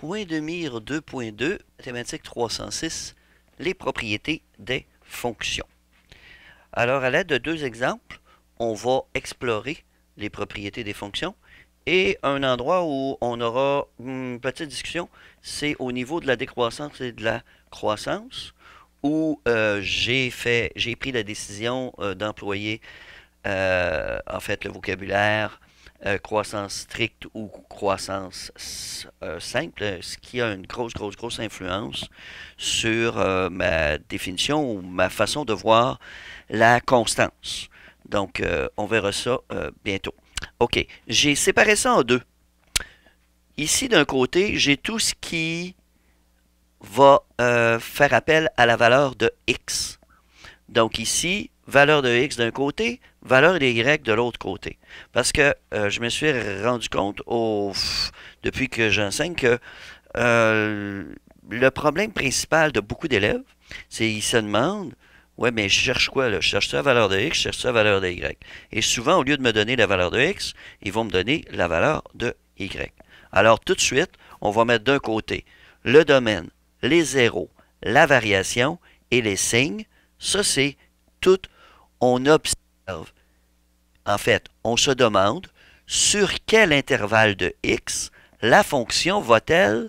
Point de mire 2.2, mathématiques 306, les propriétés des fonctions. Alors, à l'aide de deux exemples, on va explorer les propriétés des fonctions. Et un endroit où on aura une petite discussion, c'est au niveau de la décroissance et de la croissance, où j'ai pris la décision d'employer en fait le vocabulaire croissance stricte ou croissance simple, ce qui a une grosse influence sur ma définition ou ma façon de voir la constance. Donc, on verra ça bientôt. OK, j'ai séparé ça en deux. Ici, d'un côté, j'ai tout ce qui va faire appel à la valeur de x. Donc ici, valeur de x d'un côté, valeur de y de l'autre côté. Parce que je me suis rendu compte depuis que j'enseigne que le problème principal de beaucoup d'élèves, c'est qu'ils se demandent, ouais, mais je cherche quoi là? Je cherche ça valeur de x, je cherche ça valeur de y. Et souvent, au lieu de me donner la valeur de x, ils vont me donner la valeur de y. Alors tout de suite, on va mettre d'un côté le domaine, les zéros, la variation et les signes. Ça, c'est tout. On observe. En fait, on se demande sur quel intervalle de x la fonction va-t-elle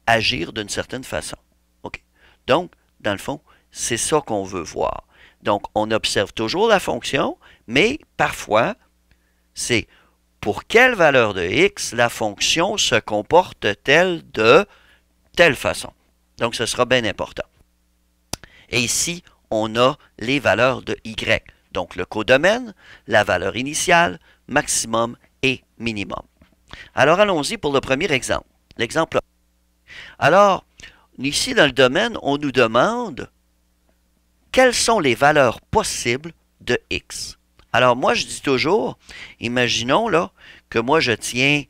agir d'une certaine façon. OK. Donc, dans le fond, c'est ça qu'on veut voir. Donc, on observe toujours la fonction, mais parfois, c'est pour quelle valeur de x la fonction se comporte-t-elle de telle façon. Donc, ce sera bien important. Et ici, on a les valeurs de y. Donc, le codomaine, la valeur initiale, maximum et minimum. Alors, allons-y pour le premier exemple. L'exemple. Alors, ici, dans le domaine, on nous demande quelles sont les valeurs possibles de x. Alors, moi, je dis toujours, imaginons là que moi, je tiens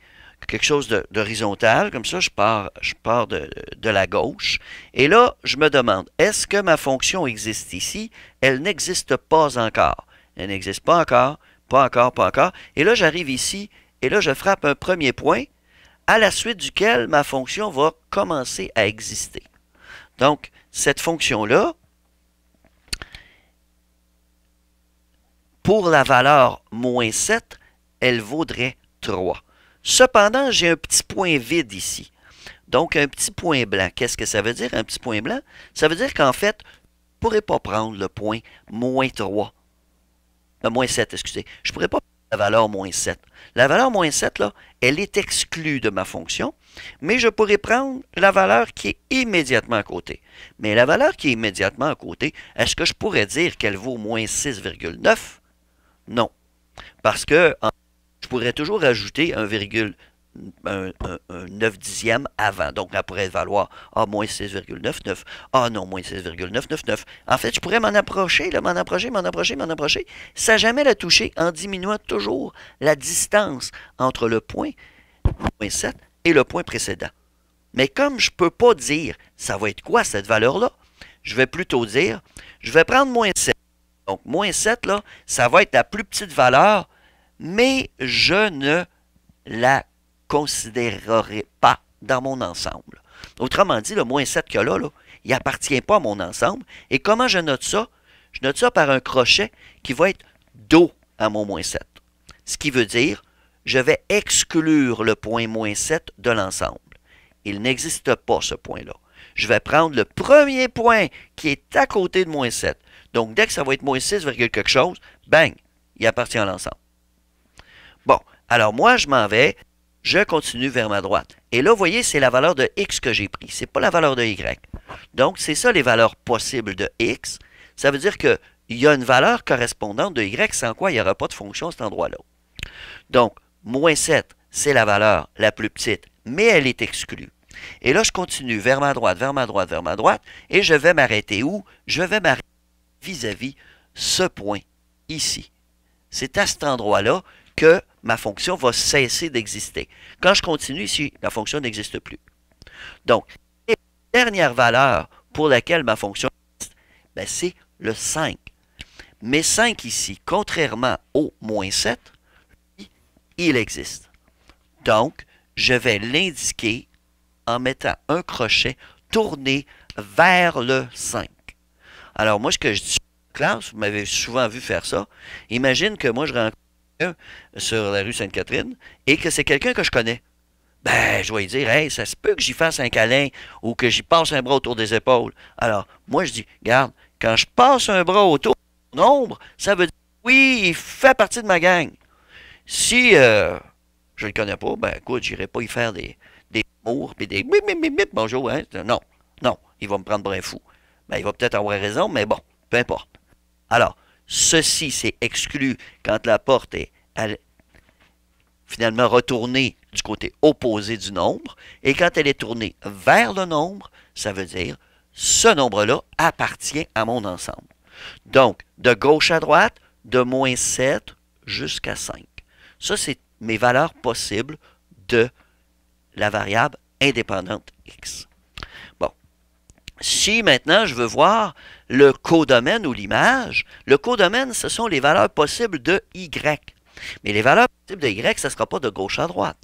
quelque chose d'horizontal, comme ça, je pars de la gauche. Et là, je me demande, est-ce que ma fonction existe ici? Elle n'existe pas encore. Elle n'existe pas encore, pas encore, pas encore. Et là, j'arrive ici, et là, je frappe un premier point, à la suite duquel ma fonction va commencer à exister. Donc, cette fonction-là, pour la valeur moins 7, elle vaudrait 3. Cependant, j'ai un petit point vide ici. Donc, un petit point blanc. Qu'est-ce que ça veut dire, un petit point blanc? Ça veut dire qu'en fait, je ne pourrais pas prendre le point moins 3. Moins 7, excusez. Je ne pourrais pas prendre la valeur moins 7. La valeur moins 7, là, elle est exclue de ma fonction, mais je pourrais prendre la valeur qui est immédiatement à côté. Mais la valeur qui est immédiatement à côté, est-ce que je pourrais dire qu'elle vaut moins 6,9? Non. Parce que je pourrais toujours ajouter un 9 dixième avant. Donc, elle pourrait valoir moins 6,99. Ah non, moins 6,999. En fait, je pourrais m'en approcher, m'en approcher, sans jamais la toucher, en diminuant toujours la distance entre le point, moins 7, et le point précédent. Mais comme je ne peux pas dire, ça va être quoi cette valeur-là? Je vais plutôt dire, je vais prendre moins 7. Donc, moins 7, là, ça va être la plus petite valeur, mais je ne la considérerai pas dans mon ensemble. Autrement dit, le moins 7 qu'il y a là, il n'appartient pas à mon ensemble. Et comment je note ça? Je note ça par un crochet qui va être dos à mon moins 7. Ce qui veut dire, je vais exclure le point moins 7 de l'ensemble. Il n'existe pas ce point-là. Je vais prendre le premier point qui est à côté de moins 7. Donc, dès que ça va être moins 6, quelque chose, bang, il appartient à l'ensemble. Bon, alors moi, je m'en vais, je continue vers ma droite. Et là, vous voyez, c'est la valeur de x que j'ai pris. Ce n'est pas la valeur de y. Donc, c'est ça les valeurs possibles de x. Ça veut dire qu'il y a une valeur correspondante de y, sans quoi il n'y aura pas de fonction à cet endroit-là. Donc, moins 7, c'est la valeur la plus petite, mais elle est exclue. Et là, je continue vers ma droite, et je vais m'arrêter où? Je vais m'arrêter vis-à-vis ce point ici. C'est à cet endroit-là que ma fonction va cesser d'exister. Quand je continue ici, la fonction n'existe plus. Donc, la dernière valeur pour laquelle ma fonction existe, c'est le 5. Mais 5 ici, contrairement au moins 7, il existe. Donc, je vais l'indiquer en mettant un crochet tourné vers le 5. Alors moi, ce que je dis en classe, vous m'avez souvent vu faire ça, imagine que moi, je rencontre quelqu'un sur la rue Sainte-Catherine et que c'est quelqu'un que je connais. Ben, je vais lui dire, hey, ça se peut que j'y fasse un câlin ou que j'y passe un bras autour des épaules. Alors, moi, je dis, regarde, quand je passe un bras autour de mon ombre, ça veut dire, oui, il fait partie de ma gang. Si je le connais pas, ben, écoute, j'irai pas y faire des mours et des bip, bip, bip, bip, bonjour, hein. Non, non, il va me prendre pour un fou. Ben, il va peut-être avoir raison, mais bon, peu importe. Alors, ceci, c'est exclu quand la porte est finalement retournée du côté opposé du nombre. Et quand elle est tournée vers le nombre, ça veut dire ce nombre-là appartient à mon ensemble. Donc, de gauche à droite, de moins 7 jusqu'à 5. Ça, c'est mes valeurs possibles de la variable indépendante x. Bon. Si maintenant je veux voir le codomaine ou l'image, le codomaine, ce sont les valeurs possibles de y. Mais les valeurs possibles de y, ça ne sera pas de gauche à droite.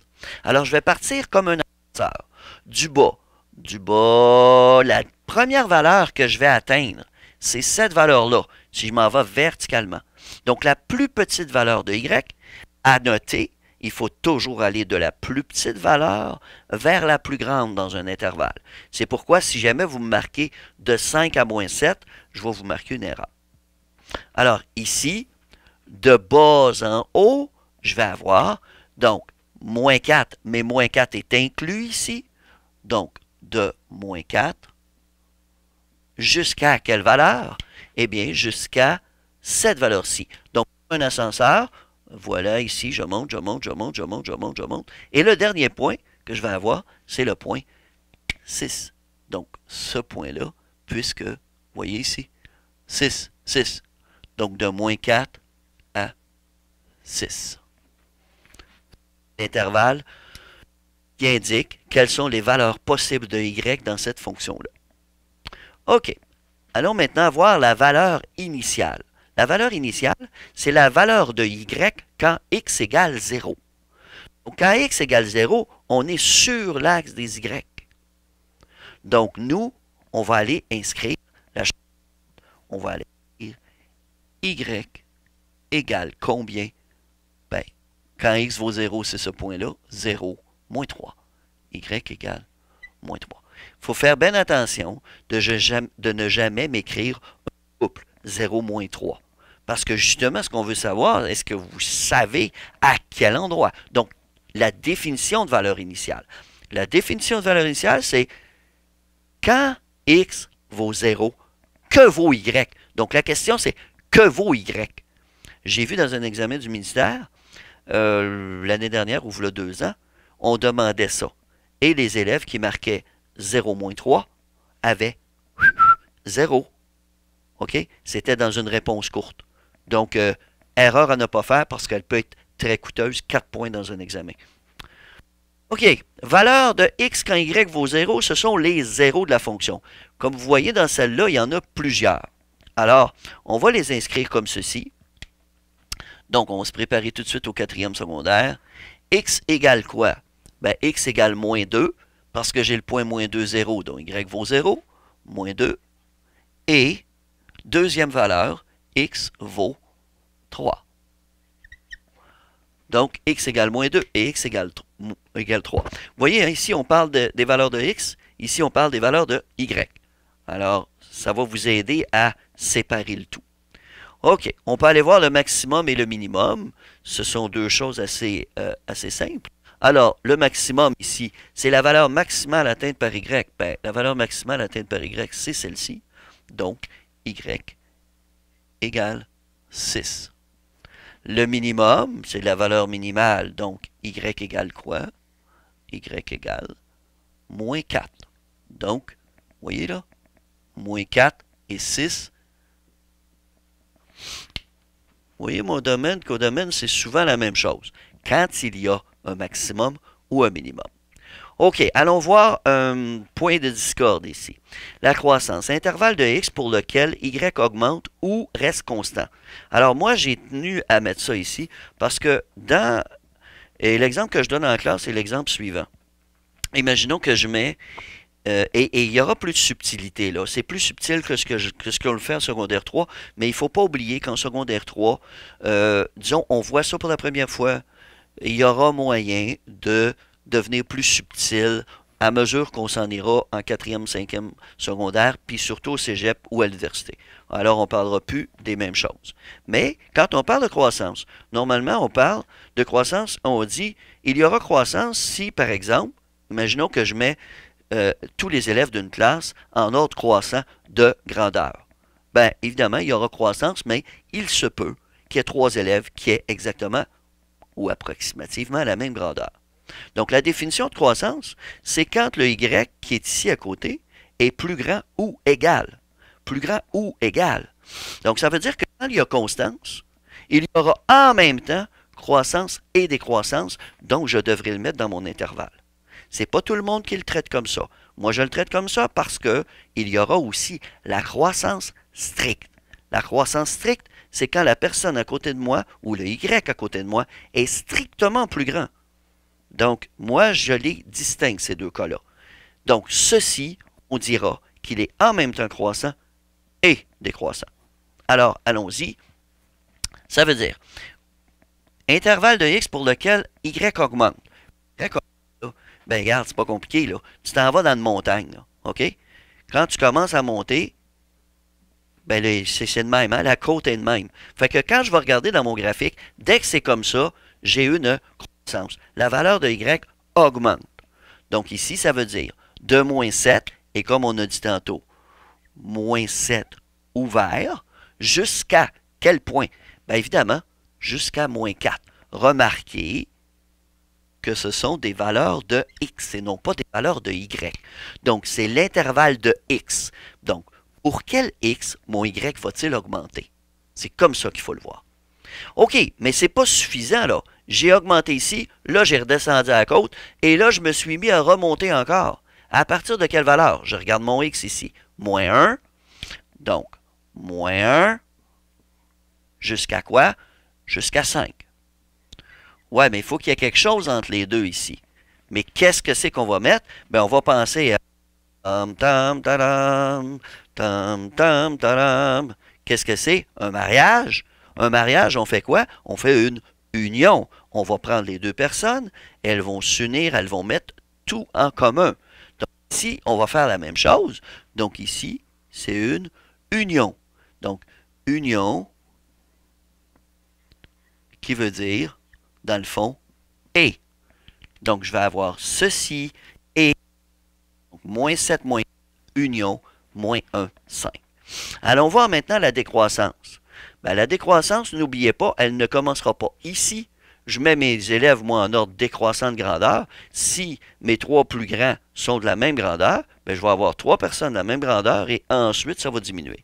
Alors, je vais partir comme un ascenseur. Du bas. Du bas, la première valeur que je vais atteindre, c'est cette valeur-là, si je m'en vais verticalement. Donc, la plus petite valeur de y, à noter, il faut toujours aller de la plus petite valeur vers la plus grande dans un intervalle. C'est pourquoi, si jamais vous me marquez de 5 à moins 7, je vais vous marquer une erreur. Alors, ici, de bas en haut, je vais avoir, donc, moins 4, mais moins 4 est inclus ici. Donc, de moins 4 jusqu'à quelle valeur? Eh bien, jusqu'à cette valeur-ci. Donc, un ascenseur, voilà, ici, je monte, je monte, je monte, je monte, je monte, je monte. Et le dernier point que je vais avoir, c'est le point 6. Donc, ce point-là, puisque, vous voyez ici, 6, 6. Donc, de moins 4 à 6. L'intervalle qui indique quelles sont les valeurs possibles de y dans cette fonction-là. OK. Allons maintenant voir la valeur initiale. La valeur initiale, c'est la valeur de y quand x égale 0. Donc, quand x égale 0, on est sur l'axe des y. Donc, nous, on va aller inscrire la chose. On va aller inscrire y égale combien? Ben, quand x vaut 0, c'est ce point-là, 0, moins 3. Y égale moins 3. Il faut faire bien attention de ne jamais m'écrire un couple 0, moins 3. Parce que justement, ce qu'on veut savoir, est-ce que vous savez à quel endroit? Donc, la définition de valeur initiale. La définition de valeur initiale, c'est quand x vaut 0, que vaut y? Donc, la question, c'est que vaut y? J'ai vu dans un examen du ministère, l'année dernière, ou il y a 2 ans, on demandait ça. Et les élèves qui marquaient 0 moins 3 avaient 0. OK? C'était dans une réponse courte. Donc, erreur à ne pas faire parce qu'elle peut être très coûteuse, 4 points dans un examen. OK. Valeur de x quand y vaut 0, ce sont les zéros de la fonction. Comme vous voyez dans celle-là, il y en a plusieurs. Alors, on va les inscrire comme ceci. Donc, on va se préparer tout de suite au 4e secondaire. X égale quoi? Ben, x égale moins 2, parce que j'ai le point moins 2, 0, donc y vaut 0, moins 2. Et, deuxième valeur, x vaut 3. Donc, x égale moins 2 et x égale 3. Vous voyez, hein, ici, on parle des valeurs de x. Ici, on parle des valeurs de y. Alors, ça va vous aider à séparer le tout. OK, on peut aller voir le maximum et le minimum. Ce sont deux choses assez simples. Alors, le maximum ici, c'est la valeur maximale atteinte par y. Ben, la valeur maximale atteinte par y, c'est celle-ci. Donc, y égale 6. Le minimum, c'est la valeur minimale. Donc, y égale quoi? Y égale moins 4. Donc, vous voyez là? Moins 4 et 6. Vous voyez, mon domaine, codomaine, c'est souvent la même chose. Quand il y a un maximum ou un minimum. OK, allons voir un point de discorde ici. La croissance, intervalle de x pour lequel y augmente ou reste constant. Alors moi, j'ai tenu à mettre ça ici parce que l'exemple que je donne en classe, c'est l'exemple suivant. imaginons que je mets, et il y aura plus de subtilité là. C'est plus subtil que ce qu'on le fait en secondaire 3, mais il ne faut pas oublier qu'en secondaire 3, disons, on voit ça pour la première fois, il y aura moyen de devenir plus subtil à mesure qu'on s'en ira en quatrième, cinquième secondaire, puis surtout au cégep ou à l'université. Alors, on ne parlera plus des mêmes choses. Mais quand on parle de croissance, normalement, on parle de croissance, on dit, il y aura croissance si, par exemple, imaginons que je mets tous les élèves d'une classe en ordre croissant de grandeur. Bien, évidemment, il y aura croissance, mais il se peut qu'il y ait 3 élèves qui aient exactement ou approximativement la même grandeur. Donc, la définition de croissance, c'est quand le Y qui est ici à côté est plus grand ou égal. Plus grand ou égal. Donc, ça veut dire que quand il y a constance, il y aura en même temps croissance et décroissance, donc je devrais le mettre dans mon intervalle. C'est pas tout le monde qui le traite comme ça. Moi, je le traite comme ça parce que il y aura aussi la croissance stricte. La croissance stricte, c'est quand la personne à côté de moi ou le Y à côté de moi est strictement plus grand. Donc, moi, je les distingue, ces deux cas-là. Donc, ceci, on dira qu'il est en même temps croissant et décroissant. Alors, allons-y. Ça veut dire, intervalle de x pour lequel y augmente. Y augmente, là. Ben, regarde, c'est pas compliqué, là. Tu t'en vas dans une montagne, là. OK? Quand tu commences à monter, ben, c'est de même, hein? La côte est de même. Fait que quand je vais regarder dans mon graphique, dès que c'est comme ça, j'ai une croissance. La valeur de y augmente. Donc ici, ça veut dire de moins 7, et comme on a dit tantôt, moins 7 ouvert, jusqu'à quel point? Bien évidemment, jusqu'à moins 4. Remarquez que ce sont des valeurs de x et non pas des valeurs de y. Donc, c'est l'intervalle de x. Donc, pour quel x mon y va-t-il augmenter? C'est comme ça qu'il faut le voir. OK, mais c'est pas suffisant, là. J'ai augmenté ici, là, j'ai redescendu à la côte, et là, je me suis mis à remonter encore. À partir de quelle valeur? Je regarde mon x ici. Moins 1. Donc, moins 1. Jusqu'à quoi? Jusqu'à 5. Ouais, mais il faut qu'il y ait quelque chose entre les deux ici. Mais qu'est-ce que c'est qu'on va mettre? Bien, on va penser à tam tam taram, tam tam taram. Qu'est-ce que c'est? Un mariage? Un mariage, on fait quoi? On fait une union. On va prendre les deux personnes, elles vont s'unir, elles vont mettre tout en commun. Donc ici, on va faire la même chose. Donc ici, c'est une union. Donc, union qui veut dire, dans le fond, et. Donc, je vais avoir ceci et donc, moins 7 moins union, moins 1, 5. Allons voir maintenant la décroissance. Ben, la décroissance, n'oubliez pas, elle ne commencera pas ici. Je mets mes élèves, moi, en ordre décroissant de grandeur. Si mes 3 plus grands sont de la même grandeur, ben, je vais avoir 3 personnes de la même grandeur et ensuite, ça va diminuer.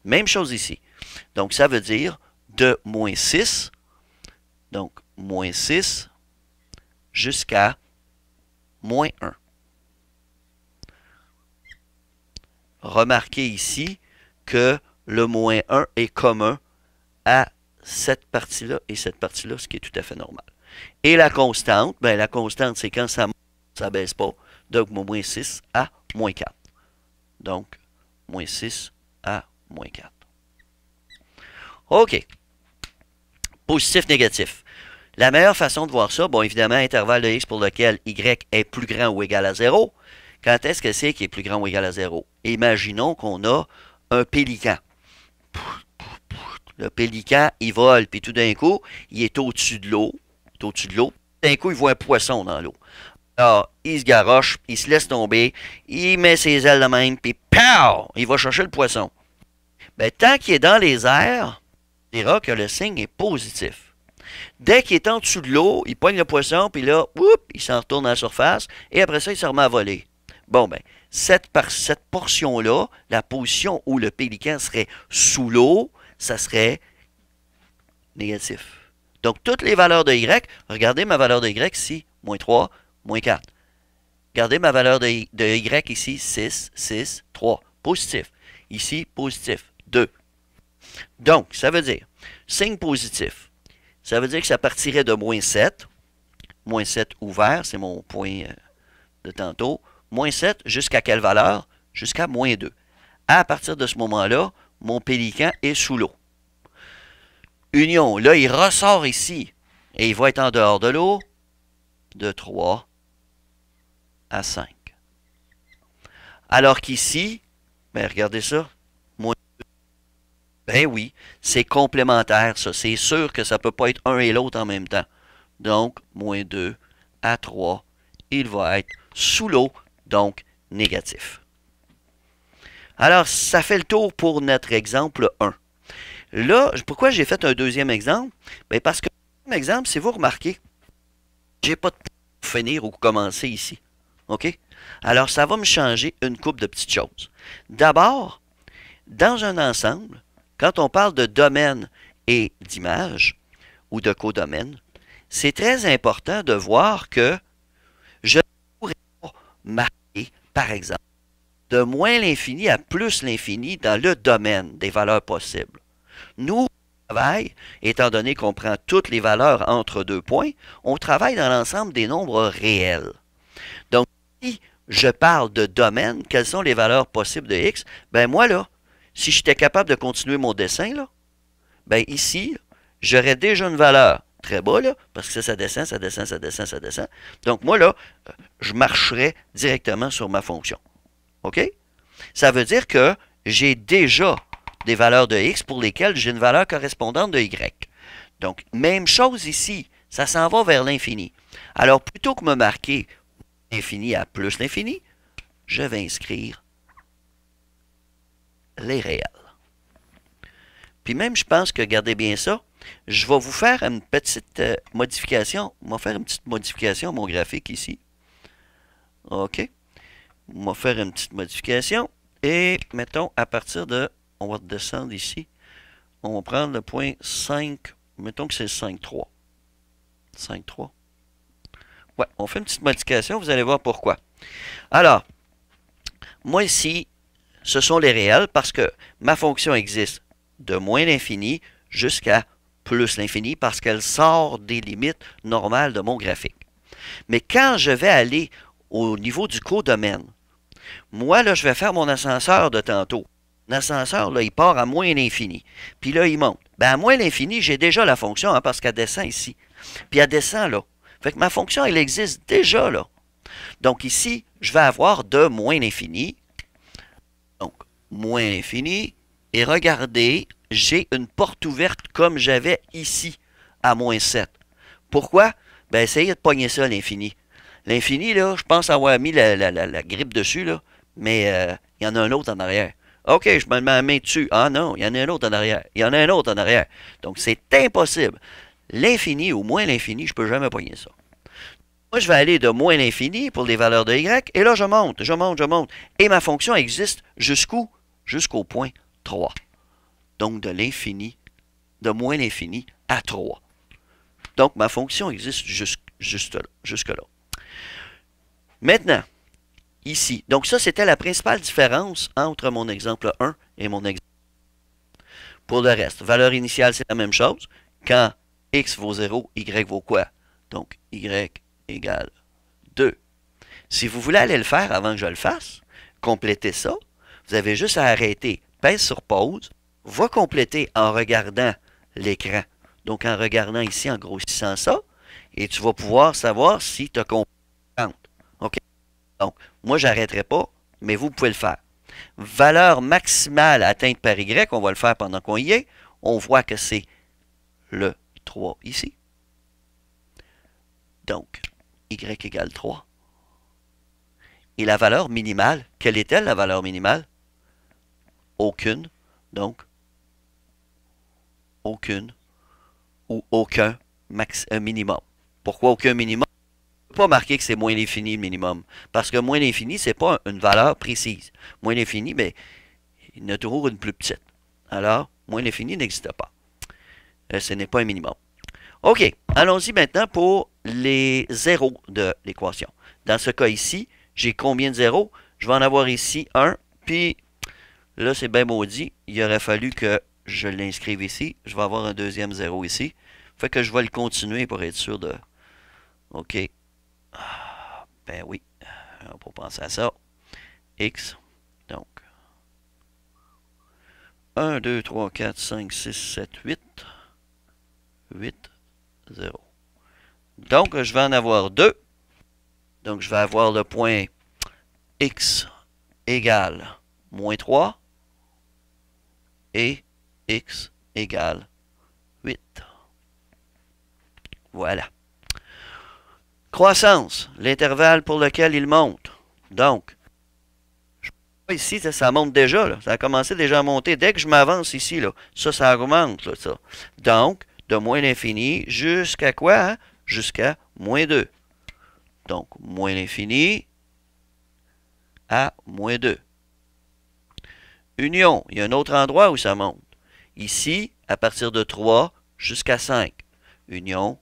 Même chose ici. Donc, ça veut dire de moins 6, donc moins 6 jusqu'à moins 1. Remarquez ici que le moins 1 est commun à cette partie-là et cette partie-là, ce qui est tout à fait normal. Et la constante, ben la constante, c'est quand ça monte, ça ne baisse pas. Donc, moins 6 à moins 4. Donc, moins 6 à moins 4. OK. Positif, négatif. La meilleure façon de voir ça, bon, évidemment, intervalle de x pour lequel y est plus grand ou égal à 0. Quand est-ce que c'est qui est plus grand ou égal à 0? Imaginons qu'on a un pélican. Le pélican, il vole, puis tout d'un coup, il est au-dessus de l'eau. Il est au-dessus de l'eau. Tout d'un coup, il voit un poisson dans l'eau. Alors, il se garoche, il se laisse tomber, il met ses ailes de même, puis pow! Il va chercher le poisson. Ben, tant qu'il est dans les airs, on dira que le signe est positif. Dès qu'il est en dessous de l'eau, il pogne le poisson, puis là, whoop, il s'en retourne à la surface, et après ça, il se remet à voler. Bon, ben, cette portion-là, la position où le pélican serait sous l'eau, ça serait négatif. Donc, toutes les valeurs de y, regardez ma valeur de y ici, moins 3, moins 4. Regardez ma valeur de y ici, 6, 6, 3, positif. Ici, positif, 2. Donc, ça veut dire, signe positif, ça veut dire que ça partirait de moins 7 ouvert, c'est mon point de tantôt. Moins 7 jusqu'à quelle valeur? Jusqu'à moins 2. À partir de ce moment-là, mon pélican est sous l'eau. Union, là, il ressort ici. Et il va être en dehors de l'eau de 3 à 5. Alors qu'ici, ben regardez ça. Moins 2. Ben oui, c'est complémentaire, ça. C'est sûr que ça ne peut pas être un et l'autre en même temps. Donc, moins 2 à 3, il va être sous l'eau, donc négatif. Alors, ça fait le tour pour notre exemple 1. Là, pourquoi j'ai fait un deuxième exemple? Bien parce que le deuxième exemple, si vous remarquez, j'ai pas de point pour finir ou commencer ici. OK? Alors, ça va me changer une couple de petites choses. D'abord, dans un ensemble, quand on parle de domaine et d'image, ou de codomaine, c'est très important de voir que je ne pourrais pas marquer, par exemple, de moins l'infini à plus l'infini dans le domaine des valeurs possibles. Nous, on travaille, étant donné qu'on prend toutes les valeurs entre deux points, on travaille dans l'ensemble des nombres réels. Donc, si je parle de domaine, quelles sont les valeurs possibles de x? Ben moi, là, si j'étais capable de continuer mon dessin, là, ben ici, j'aurais déjà une valeur très bas, là, parce que ça descend, ça descend, ça descend, ça descend. Donc, moi, là, je marcherais directement sur ma fonction. OK? Ça veut dire que j'ai déjà des valeurs de x pour lesquelles j'ai une valeur correspondante de y. Donc, même chose ici, ça s'en va vers l'infini. Alors, plutôt que me marquer l'infini à plus l'infini, je vais inscrire les réels. Puis même, je pense que, regardez bien ça, je vais vous faire une petite modification. On va faire une petite modification à mon graphique ici. OK. On va faire une petite modification. Et mettons, à partir de... On va descendre ici. On va prendre le point 5. Mettons que c'est 5,3. 5,3. Ouais, on fait une petite modification. Vous allez voir pourquoi. Alors, moi ici, ce sont les réels parce que ma fonction existe de moins l'infini jusqu'à plus l'infini parce qu'elle sort des limites normales de mon graphique. Mais quand je vais aller au niveau du codomaine, moi, là, je vais faire mon ascenseur de tantôt. L'ascenseur, là, il part à moins l'infini. Puis là, il monte. Ben, à moins l'infini, j'ai déjà la fonction, hein, parce qu'elle descend ici. Puis elle descend là. Fait que ma fonction, elle existe déjà là. Donc ici, je vais avoir de moins l'infini. Donc, moins l'infini. Et regardez, j'ai une porte ouverte comme j'avais ici, à moins 7. Pourquoi? Ben, essayez de pogner ça, l'infini. L'infini, là, je pense avoir mis la grippe dessus, là, mais il y en a un autre en arrière. OK, je me mets la main dessus. Ah non, il y en a un autre en arrière. Il y en a un autre en arrière. Donc, c'est impossible. L'infini ou moins l'infini, je ne peux jamais pogner ça. Moi, je vais aller de moins l'infini pour les valeurs de y, et là, je monte, je monte, je monte. Et ma fonction existe jusqu'où? Jusqu'au point 3. Donc, de l'infini, de moins l'infini à 3. Donc, ma fonction existe jusque là. Maintenant, ici. Donc, ça, c'était la principale différence entre mon exemple 1 et mon exemple 2. Pour le reste, valeur initiale, c'est la même chose. Quand x vaut 0, y vaut quoi? Donc, y égale 2. Si vous voulez aller le faire avant que je le fasse, complétez ça. Vous avez juste à arrêter, pèse sur pause, va compléter en regardant l'écran. Donc, en regardant ici, en grossissant ça, et tu vas pouvoir savoir si tu as compris. OK? Donc, moi, je n'arrêterai pas, mais vous pouvez le faire. Valeur maximale atteinte par Y, on va le faire pendant qu'on y est. On voit que c'est le 3 ici. Donc, Y égale 3. Et la valeur minimale, quelle est-elle, la valeur minimale? Aucune. Donc, aucune ou aucun minimum. Pourquoi aucun minimum? On ne peut pas marquer que c'est moins l'infini le minimum. Parce que moins l'infini, ce n'est pas une valeur précise. Moins l'infini, ben, il y en a toujours une plus petite. Alors, moins l'infini n'existe pas. Ce n'est pas un minimum. OK, allons-y maintenant pour les zéros de l'équation. Dans ce cas ici, j'ai combien de zéros? Je vais en avoir ici 1, puis là, c'est bien maudit. Il aurait fallu que je l'inscrive ici. Je vais avoir un deuxième 0 ici. Fait que je vais le continuer pour être sûr de... OK. Ben oui. va pas penser à ça. X, donc 1, 2, 3, 4, 5, 6, 7, 8. 8, 0. Donc, je vais en avoir 2. Donc, je vais avoir le point X égale moins 3 et X égale 8. Voilà. Croissance, l'intervalle pour lequel il monte. Donc, ici, ça monte déjà. Là. Ça a commencé déjà à monter. Dès que je m'avance ici, là, ça augmente. Là, ça. Donc, de moins l'infini jusqu'à quoi? Hein? Jusqu'à moins 2. Donc, moins l'infini à moins 2. Union, il y a un autre endroit où ça monte. Ici, à partir de 3 jusqu'à 5. Union,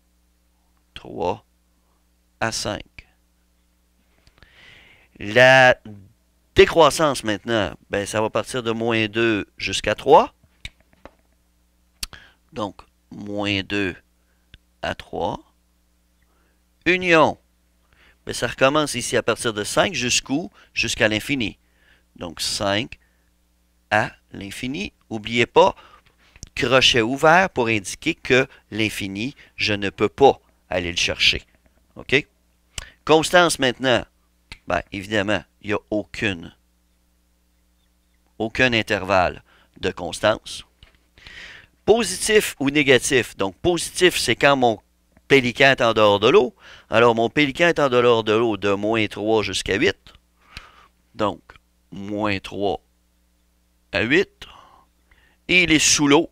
3 à 5. La décroissance maintenant, ben, ça va partir de moins 2 jusqu'à 3. Donc, moins 2 à 3. Union, ben, ça recommence ici à partir de 5 jusqu'où? Jusqu'à l'infini. Donc, 5 à l'infini. N'oubliez pas, crochet ouvert pour indiquer que l'infini, je ne peux pas aller le chercher. OK? Constance maintenant. Ben, évidemment, il n'y a aucun intervalle de constance. Positif ou négatif. Donc, positif, c'est quand mon pélican est en dehors de l'eau. Alors, mon pélican est en dehors de l'eau de moins 3 jusqu'à 8. Donc, moins 3 à 8. Et il est sous l'eau.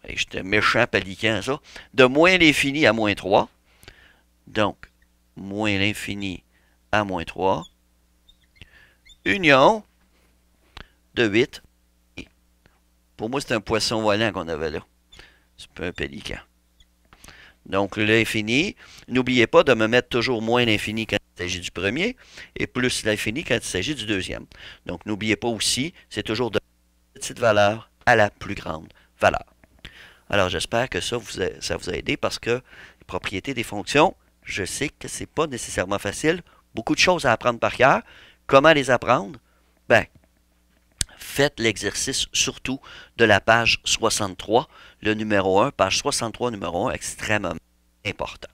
J'étais méchant pélican, ça. De moins l'infini à moins 3. Donc, moins l'infini à moins 3. Union de 8. Pour moi, c'est un poisson volant qu'on avait là. C'est pas un pélican. Donc, l'infini, n'oubliez pas de me mettre toujours moins l'infini quand il s'agit du premier et plus l'infini quand il s'agit du deuxième. Donc, n'oubliez pas aussi, c'est toujours de la petite valeur à la plus grande valeur. Alors, j'espère que ça vous a aidé parce que les propriétés des fonctions, je sais que ce n'est pas nécessairement facile. Beaucoup de choses à apprendre par cœur. Comment les apprendre? Ben, faites l'exercice surtout de la page 63, le numéro 1, page 63, numéro 1, extrêmement important.